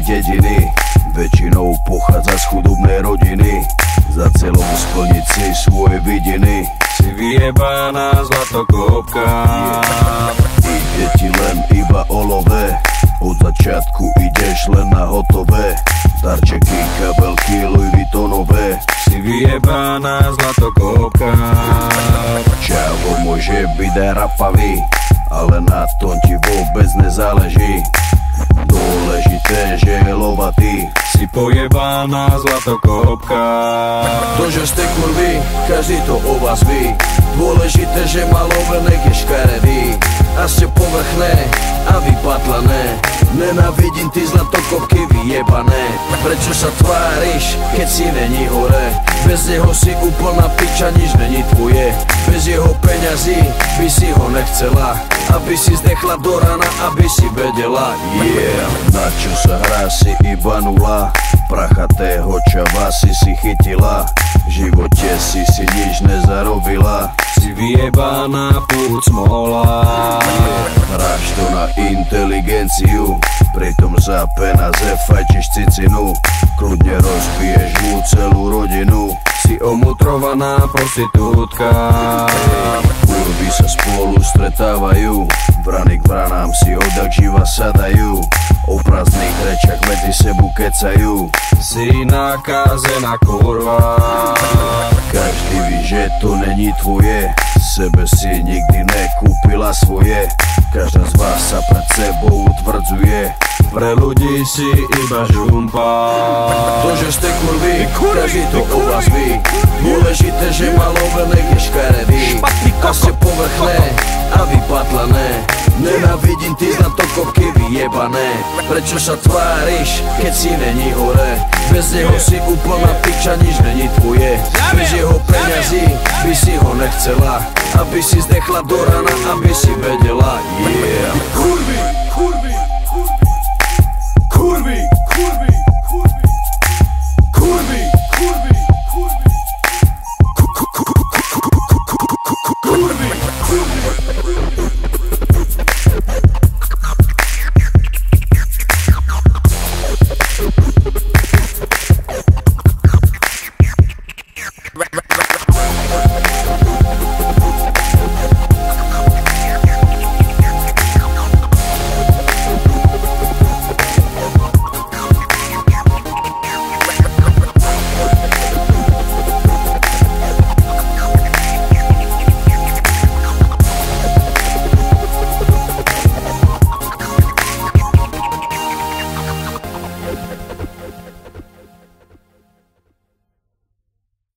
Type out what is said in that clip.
dediny, väčšinou pochádza z chudobnej rodiny. Za celou splniť si svoje vidiny. Si vyjebaná zlatokopka, ide ti len iba o love. Od začiatku ideš len na hotové. Darčeky, kabelky, Louis Vuittonové. si vyjebaná zlatokopka. Čavo môže byť aj rapavý, ale na tom ti vôbec nezáleží. Dôležité, že je lovatý. Si pojebaná zlatokopka. To, že ste kurvy, každý to o vás ví. Dôležité, že malovenek je škaredý. A ste povrchné a vypatlané. Nenávidím ty zlatokopky vyjebané. Prečo sa tváriš, keď si není hore? Bez neho si úplná piča, nič není tvoje. Bez jeho peňazí by si ho nechcela, aby si zdechla do rana, aby si vedela. Yeah, na čo sa hrá, si iba nula. Prachatého čava si chytila. V živote si nič nezarobila. Si vyjebaná púd smola. Hráš to na inteligenciu, pritom za penaze fajčiš cicinu. Kľudne rozbiješ mu celú rodinu. Si omutrovaná prostitútka. Kurvy sa spolu stretávajú, vrany k vranám si odjak živa sadajú. O prázdnych rečiach medzi sebu kecajú. Si nakázená kurva. Každý ví, že to není tvoje. Sebe si nikdy nekúpila svoje. Každá z vás sa pred sebou utvrdzuje. Pre ľudí si iba žumpa. To, že ste kurvy, každý to o vás ví. Dôležité, že malovenek je škaredý. A ste povrchné a vypatlané. Nenávidím ty zlatokopky vyjebané. Prečo sa tváriš, keď si není hore? Bez neho si úplná piča, nič není tvoje. Bez jeho peňazí by si ho nechcela, aby si zdechla do rana, aby si vedela. Yeah. Kurvy, kurvy, kurvy, kurvy, kurvy, kurvy, kurvy.